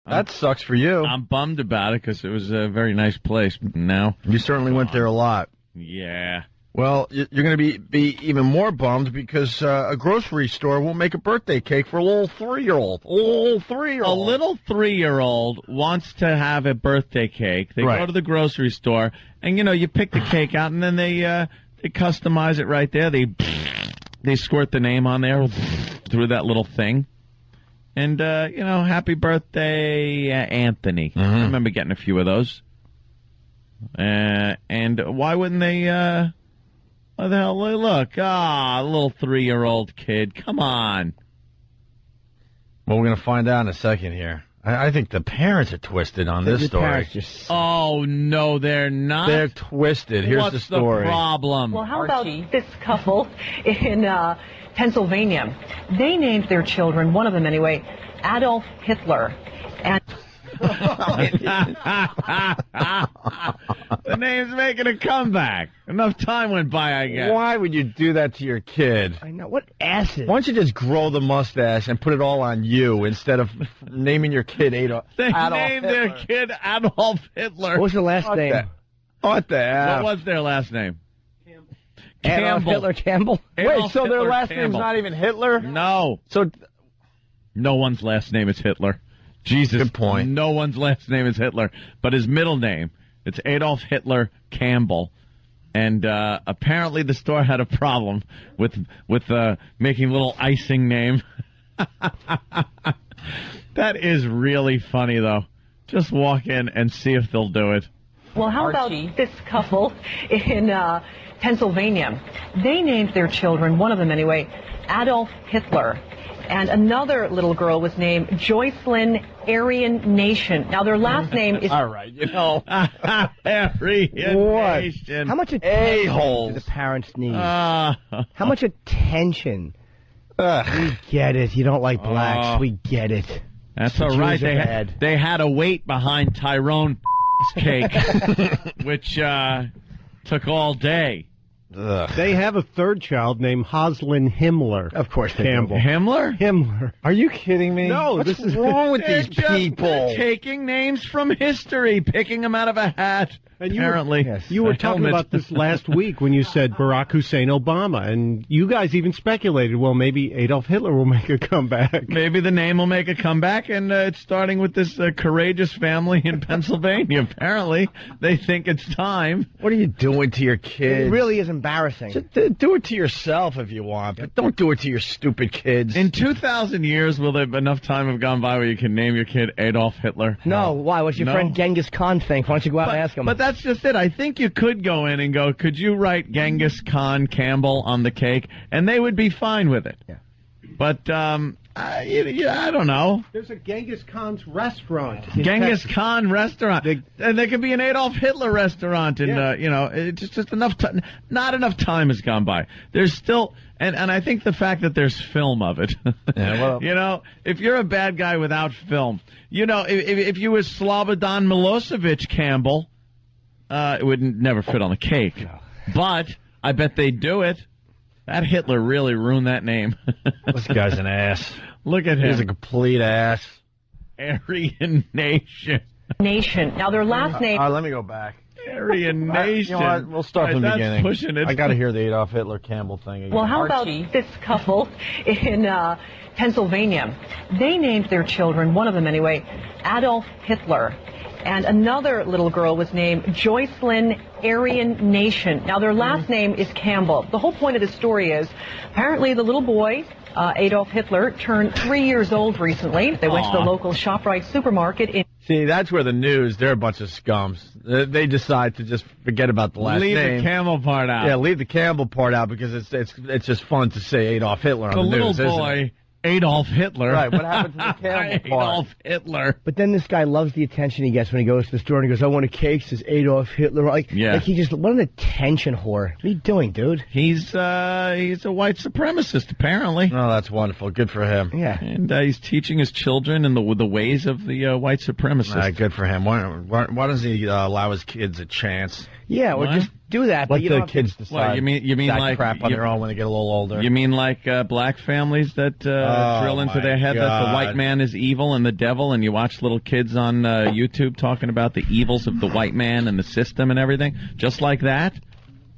That sucks for you. I'm bummed about it because it was a very nice place. Now you certainly went there a lot. Yeah. Well, you're going to be even more bummed because a grocery store won't make a birthday cake for a little 3-year-old. A little 3-year-old wants to have a birthday cake. They go to the grocery store, and you pick the cake out, and then they customize it right there. They squirt the name on there through that little thing. And, happy birthday, Anthony. Mm-hmm. I remember getting a few of those. And why wouldn't they, what the hell, look, a little 3-year-old kid. Come on. Well, we're going to find out in a second here. I think the parents are twisted on this story. Oh, no, they're not. They're twisted. Here's the story. What's the problem? Well, how about this couple in Pennsylvania? They named their children, one of them anyway, Adolf Hitler. And the name's making a comeback. Enough time went by, I guess. Why would you do that to your kid? I know. What acid? Why don't you just grow the mustache and put it all on you instead of naming your kid Adolf They named their kid Adolf Hitler. What was the last name? What the F? What was their last name? Adolf Hitler Campbell? Wait, so their last name's not even Hitler? No. So no one's last name is Hitler. Jesus. Good point. No one's last name is Hitler. But his middle name, it's Adolf Hitler Campbell. And apparently the store had a problem with making little icing name. That is really funny, though. Just walk in and see if they'll do it. well, how about this couple in Pennsylvania? They named their children, one of them anyway, Adolf Hitler. And another little girl was named Joycelyn Aryan Nation. Now, their last name is... All right, Aryan Nation. How much attention do the parents need? How much attention? We get it. You don't like blacks. We get it. That's all right. They had to wait behind Tyrone's cake, which took all day. Ugh. They have a third child named Hoslin Himmler. Of course, Campbell. Himmler? Himmler. Are you kidding me? No, What's this is wrong with these people. They're taking names from history, picking them out of a hat. And apparently, you were talking about this last week when you said Barack Hussein Obama, and you guys even speculated, well, maybe Adolf Hitler will make a comeback. Maybe the name will make a comeback, and it's starting with this courageous family in Pennsylvania. Apparently, they think it's time. What are you doing to your kids? It really is embarrassing. Just do it to yourself if you want, but don't do it to your stupid kids. In 2,000 years, will there enough time have gone by where you can name your kid Adolf Hitler? No, why? What's your friend Genghis Khan think? Why don't you go out and ask him? But that's just it. I think you could go in and go, could you write Genghis Khan Campbell on the cake? And they would be fine with it. Yeah. But, I don't know. There's a Genghis Khan's restaurant. Genghis Khan restaurant. And there could be an Adolf Hitler restaurant. And, it's just enough time. Not enough time has gone by. There's still, and I think the fact that there's film of it. Yeah, well, if you're a bad guy without film, if you were Slobodan Milosevic Campbell, it would never fit on the cake. No. But I bet they'd do it. That Hitler really ruined that name. This guy's an ass. Look at him. He's a complete ass. Aryan Nation. Now, their last name... All right, let me go back. Aryan Nation. You know what? We'll start from the beginning. Pushing it. I got to hear the Adolf Hitler Campbell thing again. Well, how about this couple in Pennsylvania? They named their children, one of them anyway, Adolf Hitler. And another little girl was named Joycelyn Aryan Nation. Now, their last name is Campbell. The whole point of the story is, apparently the little boy, Adolf Hitler, turned 3 years old recently. They went to the local ShopRite supermarket in... See, that's where the news, they're a bunch of scums. They decide to just forget about the last name. Leave the Campbell part out. Yeah, leave the Campbell part out because it's just fun to say Adolf Hitler on the news, little boy... Adolf Hitler. Right, what happened to the Campbell part? Adolf Hitler. But then this guy loves the attention he gets when he goes to the store and he goes, I want a cake, says Adolf Hitler. Like he just, what an attention whore. What are you doing, dude? He's a white supremacist, apparently. Oh, that's wonderful. Good for him. Yeah. And he's teaching his children in the ways of the white supremacists. Good for him. Why doesn't he allow his kids a chance? Yeah, or just do that, but Let you the don't kids decide. Well, you mean that like crap on their own when they get a little older. You mean like black families that drill into their head that the white man is evil and the devil, and you watch little kids on YouTube talking about the evils of the white man and the system and everything? Just like that?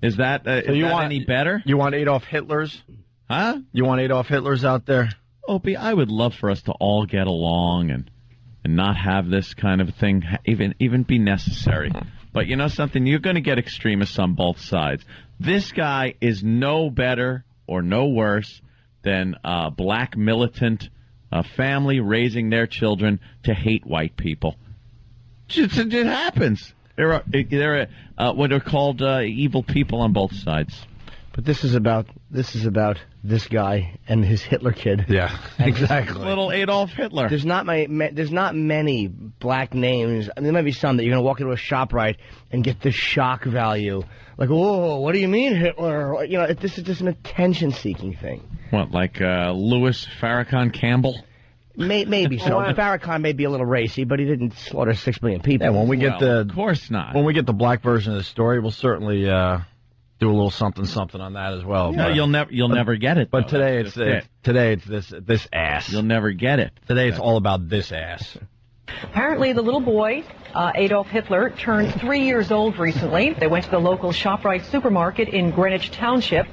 Is that any better? You want Adolf Hitlers? Huh? You want Adolf Hitlers out there? Opie, I would love for us to all get along and not have this kind of thing even be necessary. But you know something? You're going to get extremists on both sides. This guy is no better or no worse than a black militant family raising their children to hate white people. It happens. There are what are called evil people on both sides. But this is about this guy and his Hitler kid. Yeah, exactly. Little Adolf Hitler. There's not many black names. I mean, there might be some that you're going to walk into a ShopRite and get the shock value. Like, whoa, what do you mean Hitler? You know, this is just an attention-seeking thing. What, like Louis Farrakhan Campbell? Maybe so. Farrakhan may be a little racy, but he didn't slaughter 6 million people. Yeah, when we get of course not. When we get the black version of the story, we'll certainly do a little something on that as well. No, you'll never get it. But today it's this ass. You'll never get it. Today it's all about this ass. Apparently, the little boy, Adolf Hitler, turned 3 years old recently. They went to the local ShopRite supermarket in Greenwich Township,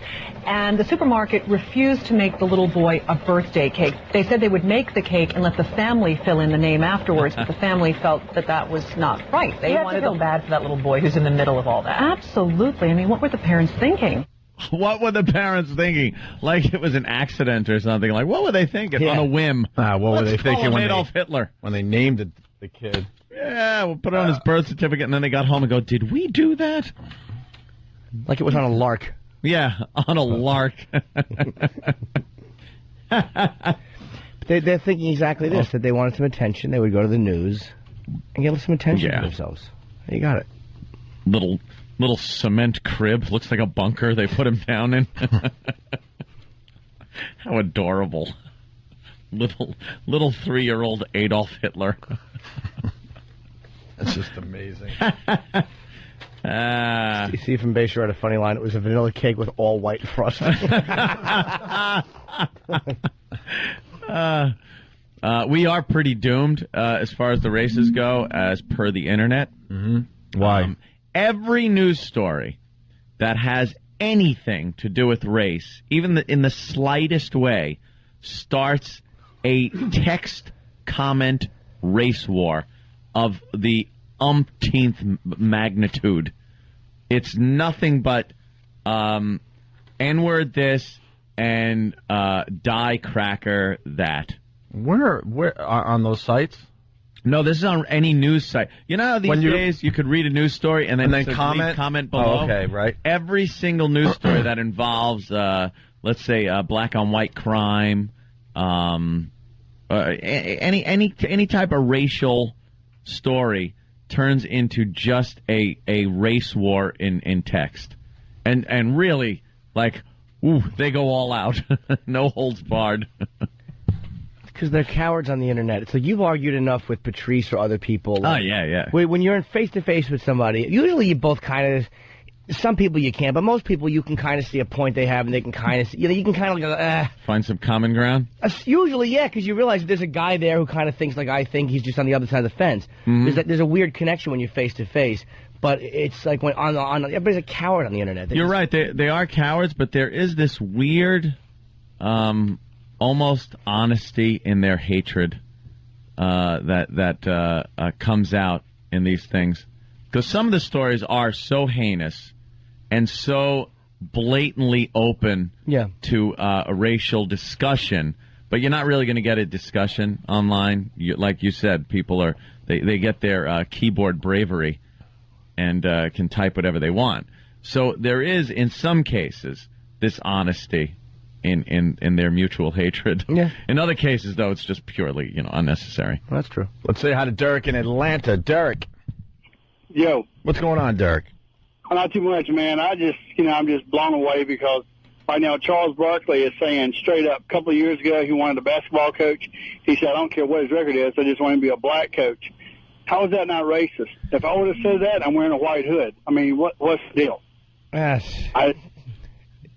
and the supermarket refused to make the little boy a birthday cake. They said they would make the cake and let the family fill in the name afterwards, but the family felt that was not right. They wanted to feel bad for that little boy who's in the middle of all that. Absolutely. I mean, what were the parents thinking? What were the parents thinking? Like it was an accident or something. Like, what were they thinking on a whim? What were they thinking when Adolf Hitler? When they named the kid? Yeah, we'll put it on his birth certificate, and then they got home and go, did we do that? Like it was on a lark. Yeah, on a lark. They're thinking exactly this, that they wanted some attention. They would go to the news and get some attention for themselves. You got it. Little cement crib. Looks like a bunker they put him down in. How adorable. Little 3-year-old Adolf Hitler. That's just amazing. Steve from Bayshore had a funny line. It was a vanilla cake with all white frosting. We are pretty doomed as far as the races go, as per the internet. Mm-hmm. Why? Every news story that has anything to do with race, even in the slightest way, starts a text comment race war of the umpteenth magnitude. It's nothing but N-word this and die cracker that. Where on those sites? No, this is on any news site. You know how these days you could read a news story and then comment below? Oh, okay, right. Every single news story that involves, let's say, black on white crime, any type of racial story turns into just a race war in text. And really, like, they go all out. No holds barred. Because they're cowards on the internet. It's like you've argued enough with Patrice or other people. Like, yeah. When you're in face-to-face with somebody, usually you both kind of... Some people you can't, but most people you can kind of see a point they have, and they can kind of... You can kind of go, Find some common ground? Usually, yeah, because you realize there's a guy there who kind of thinks like I think. He's just on the other side of the fence. Mm-hmm. There's a weird connection when you're face-to-face. But it's like when everybody's a coward on the internet. You're right. They are cowards, but there is this weird... almost honesty in their hatred that comes out in these things. Because some of the stories are so heinous and so blatantly open to a racial discussion, but you're not really going to get a discussion online. Like you said, people they get their keyboard bravery and can type whatever they want. So there is, in some cases, this honesty in their mutual hatred. Yeah. In other cases, though, it's just purely, unnecessary. Well, that's true. Let's say hi to Derek in Atlanta. Derek. Yo. What's going on, Derek? Not too much, man. I'm just blown away because right now Charles Barkley is saying straight up, a couple of years ago he wanted a basketball coach. He said, I don't care what his record is, I just want him to be a black coach. How is that not racist? If I would have said that, I'm wearing a white hood. I mean, what's the deal? Yes.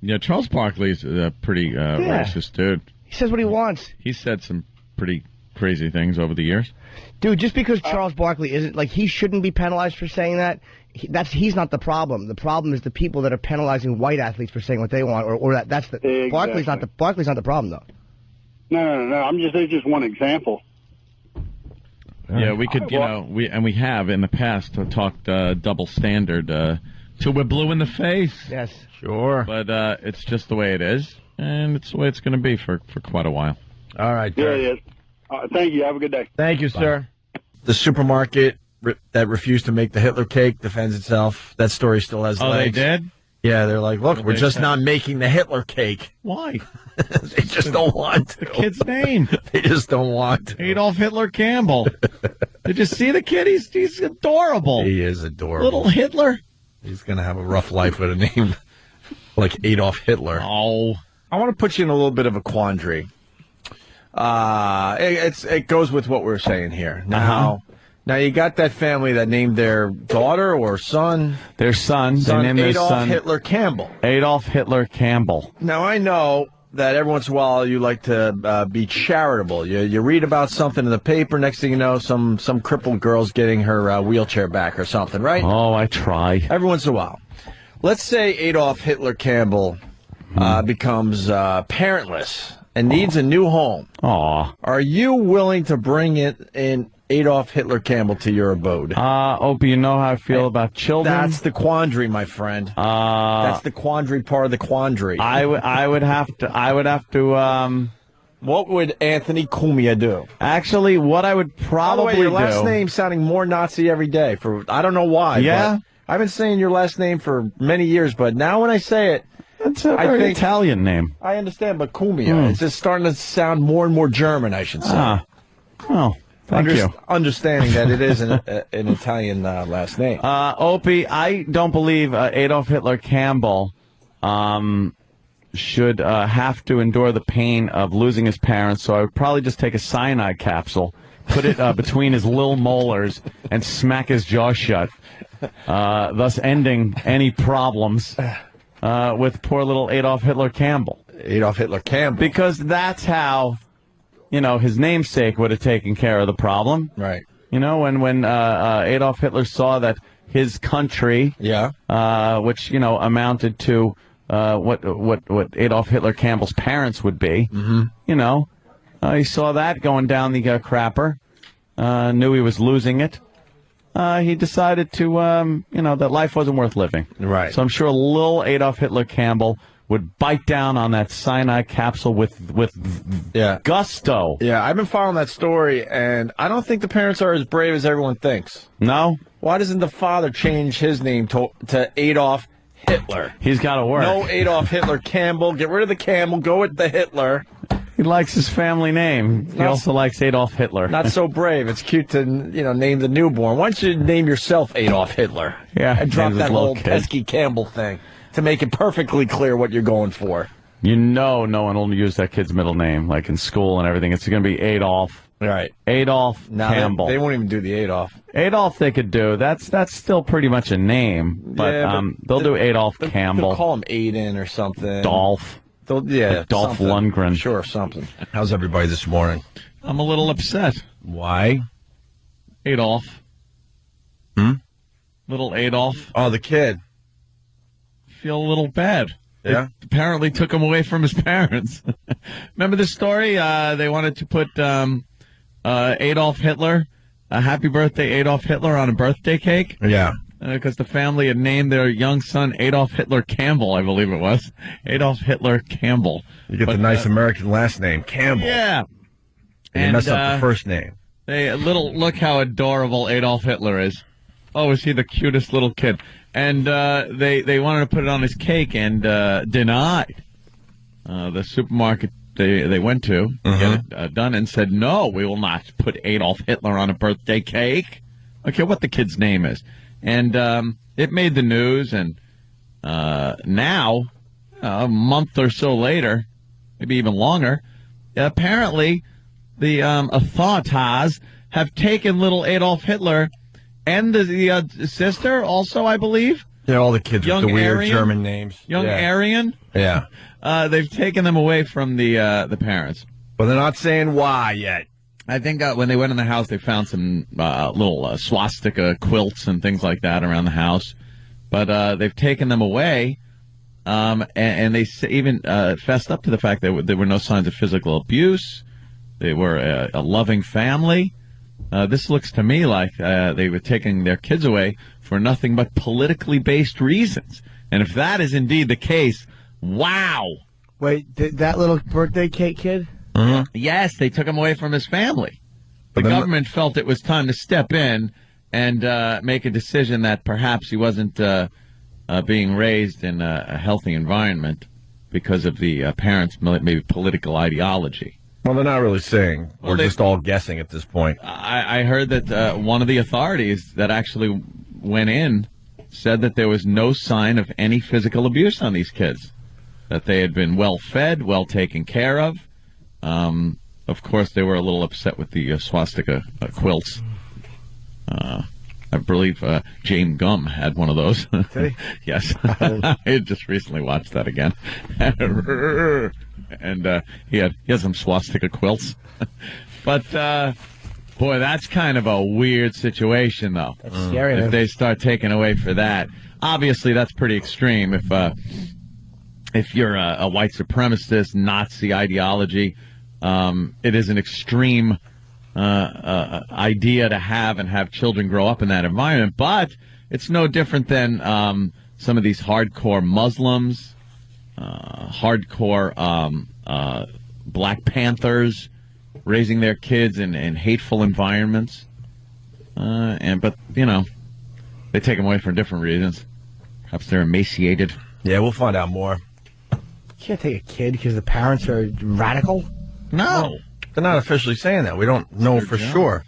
Yeah, Charles Barkley's a pretty racist dude. He says what he wants. He said some pretty crazy things over the years. Dude, just because Charles Barkley isn't, like, he shouldn't be penalized for saying that, he's not the problem. The problem is the people that are penalizing white athletes for saying what they want, that's the... Exactly. Barkley's not the problem, though. No. It's just one example. Yeah, we could, we have in the past talked double standard till we're blue in the face. Yes. Sure. But it's just the way it is, and it's the way it's going to be for quite a while. All right, Yeah, Derek. it is. Thank you. Have a good day. Thank you, sir. The supermarket that refused to make the Hitler cake defends itself. That story still has legs. They did? Yeah, they're like, look, What we're they just say? not making the Hitler cake. Why? They just don't want to. The kid's name. They just don't want to. Adolf Hitler Campbell. Did you see the kid? He's adorable. He is adorable. Little Hitler. He's going to have a rough life with a name like Adolf Hitler. Oh. I want to put you in a little bit of a quandary. It goes with what we're saying here. Now you got that family that named their daughter or son. Their son. They named their Adolf son Hitler Campbell. Adolf Hitler Campbell. Now I know that every once in a while you like to be charitable. You read about something in the paper. Next thing you know, some crippled girl's getting her wheelchair back or something, right? Oh, I try. Every once in a while. Let's say Adolf Hitler Campbell becomes parentless and needs a new home. Aw. Are you willing to bring in Adolf Hitler Campbell to your abode? Opie, you know how I feel about children? That's the quandary, my friend. That's the quandary part of the quandary. I would have to. What would Anthony Cumia do? Actually, what I would probably By the way, your last do. name sounding more Nazi every day. I don't know why. Yeah? But I've been saying your last name for many years, but now when I say it, It's a very Italian name. I understand, but Cumia, it's just starting to sound more and more German, I should say. Oh, thank you. Understanding that it is an Italian last name. Opie, I don't believe Adolf Hitler Campbell should have to endure the pain of losing his parents, so I would probably just take a cyanide capsule, put it between his little molars, and smack his jaw shut, thus ending any problems with poor little Adolf Hitler Campbell. Adolf Hitler Campbell. Because that's how, his namesake would have taken care of the problem. Right. When Adolf Hitler saw that his country, which, amounted to what Adolf Hitler Campbell's parents would be, he saw that going down the crapper, knew he was losing it. He decided to, that life wasn't worth living. Right. So I'm sure little Adolf Hitler Campbell would bite down on that cyanide capsule with gusto. Yeah, I've been following that story, and I don't think the parents are as brave as everyone thinks. No? Why doesn't the father change his name to Adolf Hitler? He's got to work. No Adolf Hitler Campbell. Get rid of the Campbell. Go with the Hitler. He likes his family name. He also likes Adolf Hitler. Not so brave. It's cute to, name the newborn. Why don't you name yourself Adolf Hitler? Yeah. And drop name that his little whole kid. pesky Campbell thing to make it perfectly clear what you're going for. No one will use that kid's middle name, like in school and everything. It's going to be Adolf. Right. Adolf Campbell. They won't even do the Adolf. Adolf they could do. That's still pretty much a name. But, they'll do Adolf Campbell. They'll call him Aiden or something. Dolph. Dolph Lundgren. Sure, something. How's everybody this morning? I'm a little upset. Why? Adolf. Little Adolf. Oh, the kid. Feel a little bad. Yeah? They apparently took him away from his parents. Remember the story? They wanted to put Adolf Hitler, happy birthday Adolf Hitler, on a birthday cake. Yeah. Because the family had named their young son Adolf Hitler Campbell, I believe it was. Adolf Hitler Campbell. You get the nice American last name, Campbell. Yeah. And you mess up the first name. Look how adorable Adolf Hitler is. Oh, is he the cutest little kid? And they wanted to put it on his cake and denied. The supermarket they went to get it done and said, no, we will not put Adolf Hitler on a birthday cake. Okay, what the kid's name is. And it made the news, and now, a month or so later, maybe even longer, apparently the authorities have taken little Adolf Hitler and the sister also, I believe, Yeah, all the kids Young with the weird Aryan? German names. Young Aryan? Yeah. They've taken them away from the parents. But they're not saying why yet. I think when they went in the house, they found some little swastika quilts and things like that around the house. But they've taken them away, and they even fessed up to the fact that there were no signs of physical abuse. They were a loving family. This looks to me like they were taking their kids away for nothing but politically based reasons. And if that is indeed the case, wow. Wait, that little birthday cake kid? Mm-hmm. Yes, they took him away from his family. The government felt it was time to step in and make a decision that perhaps he wasn't being raised in a healthy environment because of the parents' maybe political ideology. Well, they're not really saying. Well, We're just all guessing at this point. I heard that one of the authorities that actually went in said that there was no sign of any physical abuse on these kids, that they had been well fed, well taken care of. Of course, they were a little upset with the swastika quilts. I believe James Gum had one of those. Yes. I had just recently watched that again. And he has some swastika quilts. But, boy, that's kind of a weird situation, though. That's scary. If they start taking away for that. Obviously, that's pretty extreme. If you're a white supremacist, Nazi ideology, it is an extreme idea to have children grow up in that environment. But it's no different than some of these hardcore Muslims, hardcore Black Panthers raising their kids in hateful environments. But they take them away for different reasons. Perhaps they're emaciated. Yeah, we'll find out more. You can't take a kid because the parents are radical? No. They're not officially saying that. We don't know for sure.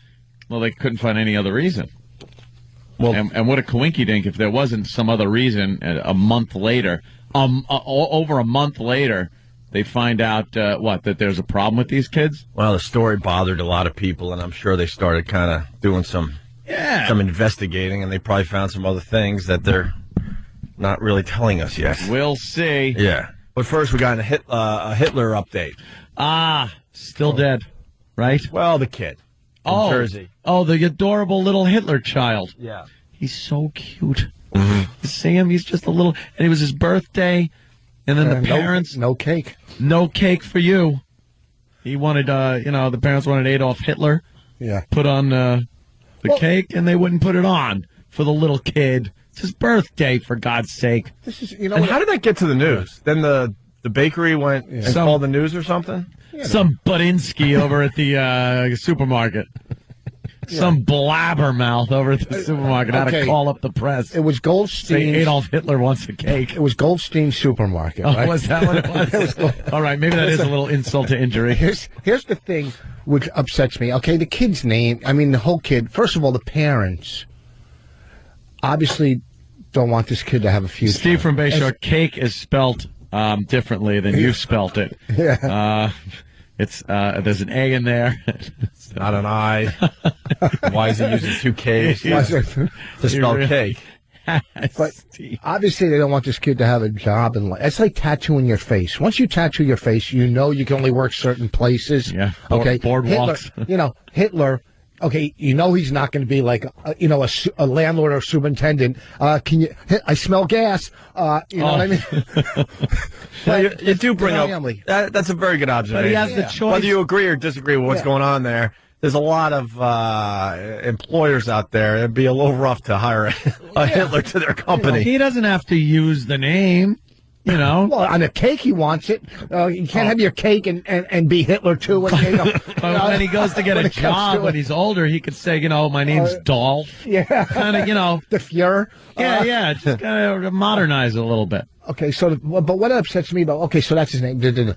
Well, they couldn't find any other reason. Well, and what a coinky-dink if there wasn't some other reason a month later, over a month later, they find out, that there's a problem with these kids? Well, the story bothered a lot of people, and I'm sure they started kind of doing some investigating, and they probably found some other things that they're not really telling us yet. We'll see. Yeah. But first, we got a Hitler update. Still dead, right? Well, the kid from Jersey. Oh, the adorable little Hitler child. Yeah. He's so cute. Mm-hmm. You see him? He's just a little... And it was his birthday, and then the parents... No cake. No cake for you. He wanted, the parents wanted Adolf Hitler. Yeah. Put on the cake, and they wouldn't put it on for the little kid. It's his birthday, for God's sake. This is, and how did that get to the news? Then the bakery went and called the news or something? Some Badinsky over at the supermarket. Some blabbermouth over at the supermarket had to call up the press. It was Goldstein. Say Adolf Hitler wants a cake. It was Goldstein Supermarket. Oh, right? was that what it was? All right, maybe that is a little insult to injury. Here's the thing which upsets me. Okay, the kid's name, the whole kid. First of all, the parents obviously don't want this kid to have a future. Steve from Bayshore, cake is spelt differently than you've spelt it. Yeah. There's an A in there. Not an I. Why is he using two K's to spell cake? But obviously they don't want this kid to have a job in life. It's like tattooing your face. Once you tattoo your face, you can only work certain places. Yeah. Okay. Boardwalks. Hitler. Okay, he's not going to be like, a landlord or superintendent. I smell gas. What I mean? Well, you do bring up, that's a very good observation. But he has the choice. Whether you agree or disagree with what's going on there, there's a lot of employers out there. It'd be a little rough to hire a Hitler to their company. He doesn't have to use the name. Well, on a cake, he wants it. You can't have your cake and be Hitler, too. When he goes to get a job when he's older, he could say, my name's Dolph. Yeah. Kind of, the Fuhrer. Yeah, just kind of modernize it a little bit. Okay, but what upsets me about, so that's his name.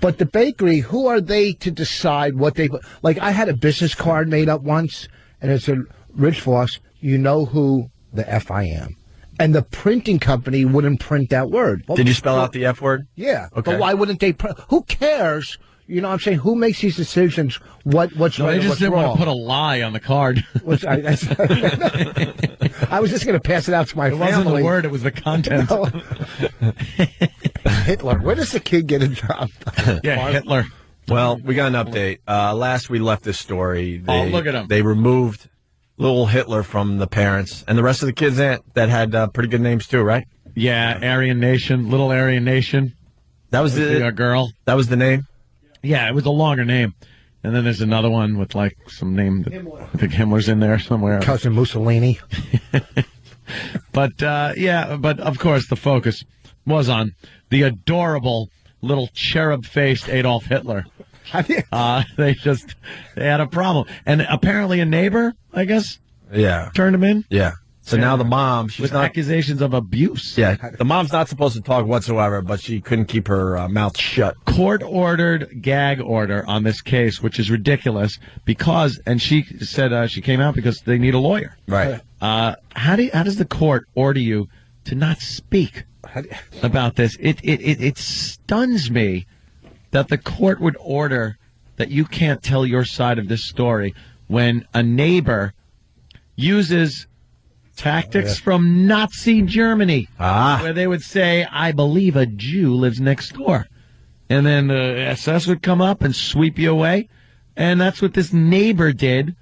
But the bakery, who are they to decide what they, I had a business card made up once, and it said, Rich Voss, you know who the F I am. And the printing company wouldn't print that word. Did you spell out the F word? Yeah. Okay. But why wouldn't they? Who cares? You know what I'm saying? Who makes these decisions? What's right They and just what's didn't wrong? want to put a lie on the card. I was just going to pass it out to my It family. wasn't the word, it was the content. Hitler. Where does the kid get a job? Yeah, Hitler. Well, we got an update. Last we left this story, Look at him. They removed little Hitler from the parents, and the rest of the kids that had pretty good names too, right? Yeah, Aryan Nation, Little Aryan Nation. That was a girl. That was the name? Yeah, it was a longer name. And then there's another one with like some name. I think Himmler's in there somewhere. Cousin Mussolini. But but of course the focus was on the adorable little cherub-faced Adolf Hitler. They had a problem, and apparently a neighbor, I guess, turned him in. Yeah. So now the mom, she's with not accusations of abuse. Yeah, the mom's not supposed to talk whatsoever, but she couldn't keep her mouth shut. Court-ordered gag order on this case, which is ridiculous because, and she said she came out because they need a lawyer. Right. How does the court order you to not speak about this? It stuns me that the court would order that you can't tell your side of this story when a neighbor uses tactics from Nazi Germany, where they would say, I believe a Jew lives next door. And then the SS would come up and sweep you away. And that's what this neighbor did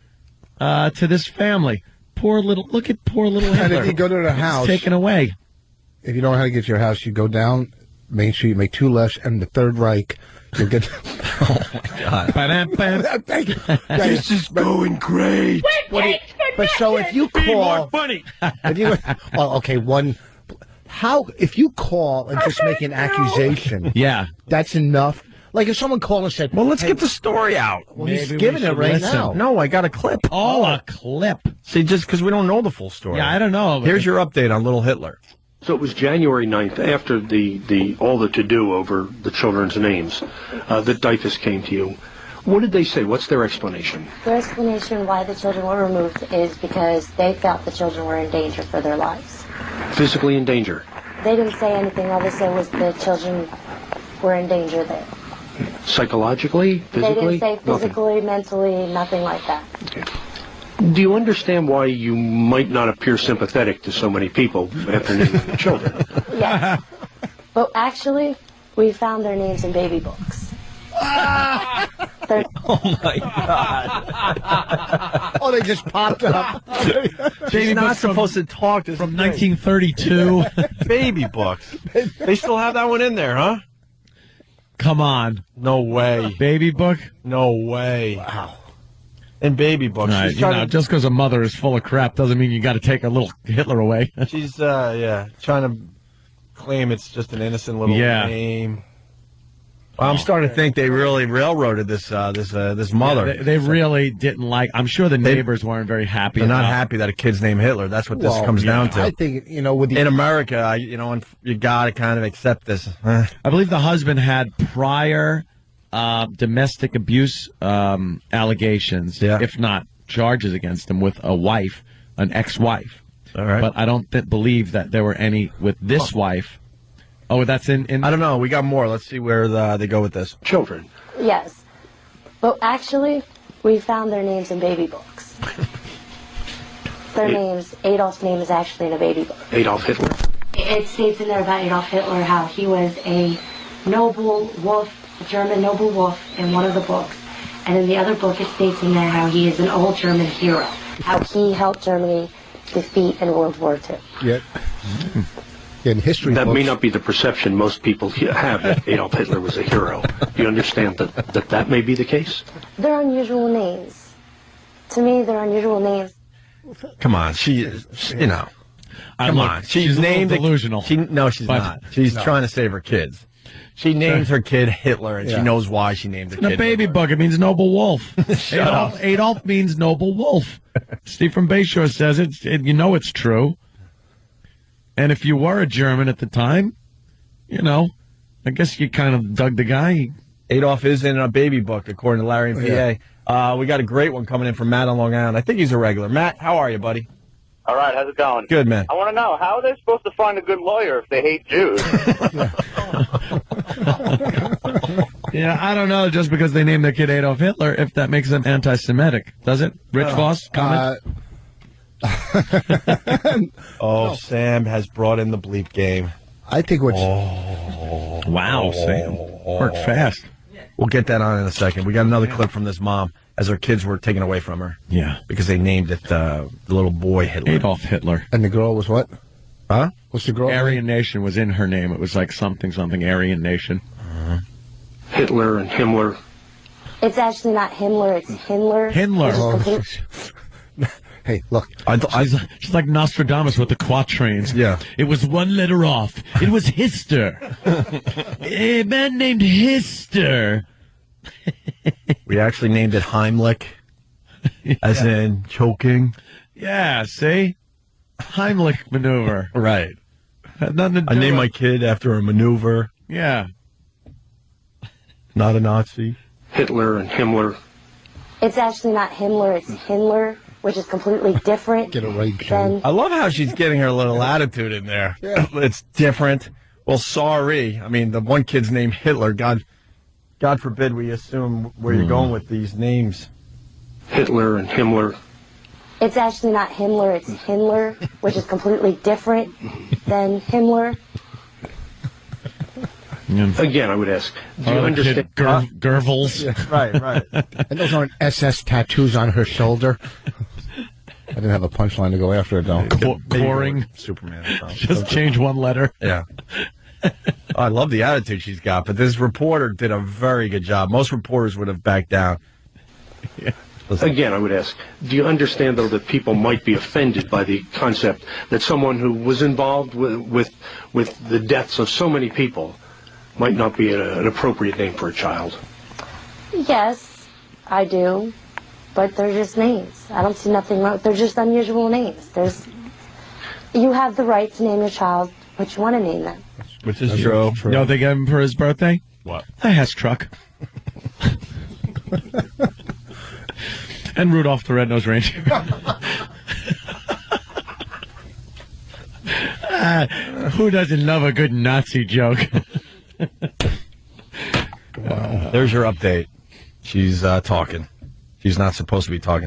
to this family. Look at poor little Hitler. And if you go to the house, taken away. If you don't know how to get to your house, you go down Main Street, you make 2 lefts, and the Third Reich, you'll get... Oh, my God. Thank you. This is going great. But so if you call... funny. If you, if you call and just make an accusation, that's enough. Like if someone called and said, well, let's get the story out. Well, he's giving it right now. No, I got a clip. Oh, a clip. See, just because we don't know the full story. Yeah, I don't know. Here's your update on little Hitler. So it was January 9th, after all the to-do over the children's names, that DIFUS came to you. What did they say? What's their explanation? Their explanation why the children were removed is because they felt the children were in danger for their lives. Physically in danger? They didn't say anything. All they said was the children were in danger there. Psychologically? Physically? They didn't say physically, mentally, nothing like that. Okay. Do you understand why you might not appear sympathetic to so many people after naming the children? Yes. But actually, we found their names in baby books. Oh, my God. Oh, they just popped up. She's not supposed to talk. From 1932. Baby books. They still have that one in there, huh? Come on. No way. Baby book? No way. Wow. In baby books. Right, just because a mother is full of crap doesn't mean you got to take a little Hitler away. She's, trying to claim it's just an innocent little name. Well, I'm starting to think they really railroaded this mother. Yeah, they really didn't like. I'm sure the neighbors weren't very happy. They're not happy that a kid's named Hitler. That's what this comes down to. I think with in America, you got to kind of accept this. I believe the husband had prior domestic abuse allegations, if not charges against him with a wife, an ex-wife. All right, but I don't believe that there were any with this wife. Oh, that's in... I don't know. We got more. Let's see where they go with this. Children. Yes. But actually, we found their names in baby books. Their names, Adolf's name is actually in a baby book. Adolf Hitler? It states in there about Adolf Hitler how he was a noble wolf, a German noble wolf in one of the books. And in the other book, it states in there how he is an old German hero. How he helped Germany defeat in World War II. Yeah. In history that books. May not be the perception most people have that Adolf Hitler was a hero. Do you understand that may be the case? They're unusual names. To me, they're unusual names. Come on, she is, Come on, she's named delusional. No, she's not. She's trying to save her kids. She named her kid Hitler, and she knows why she named her kid. In a baby book, it means noble wolf. Adolf means noble wolf. Steve from Bayshore says it. It's true. And if you were a German at the time, I guess you kind of dug the guy. Adolf is in a baby book, according to Larry and PA. We got a great one coming in from Matt on Long Island. I think he's a regular. Matt, how are you, buddy? All right, how's it going? Good, man. I want to know, how are they supposed to find a good lawyer if they hate Jews? Yeah, I don't know, just because they named their kid Adolf Hitler, if that makes them anti-Semitic. Does it? Rich Voss, comment? Sam has brought in the bleep game. I think what's... Wow, Sam. Worked fast. We'll get that on in a second. We got another clip from this mom as her kids were taken away from her. Yeah. Because they named it the little boy Hitler. Adolf Hitler. And the girl was what? Huh? What's the girl? Aryan Nation was in her name. It was like something, Aryan Nation. Hitler and Himmler. It's actually not Himmler, it's Hindler. Hindler. Hey, look. She's like Nostradamus with the quatrains. Yeah. It was one letter off. It was Hister. A man named Hister. We actually named it Heimlich, as in choking. Yeah, see? Heimlich maneuver. Right. Had nothing to do I named my with- kid after a maneuver, Yeah. not a Nazi. Hitler and Himmler. It's actually not Himmler, it's Hindler, which is completely different Get it right, than... I love how she's getting her little attitude in there. Yeah. It's different. Well, sorry. I mean, the one kid's named Hitler. God forbid we assume where you're going with these names. Hitler and Himmler. It's actually not Himmler, it's Hindler, which is completely different than Himmler. Again, I would ask, do you understand? Gervils. Right. And those aren't SS tattoos on her shoulder. I didn't have a punchline to go after it, though. Coring. Superman. Just change one letter. Yeah. I love the attitude she's got, but this reporter did a very good job. Most reporters would have backed down. Yeah. Again, I would ask, do you understand, though, that people might be offended by the concept that someone who was involved with the deaths of so many people might not be an appropriate name for a child? Yes, I do, but they're just names. I don't see nothing wrong. They're just unusual names. You have the right to name your child what you want to name them. Which is true. You know what they gave him for his birthday? What? A Hess truck. And Rudolph the Red-Nosed Reindeer. Who doesn't love a good Nazi joke? There's your update. She's talking. She's not supposed to be talking.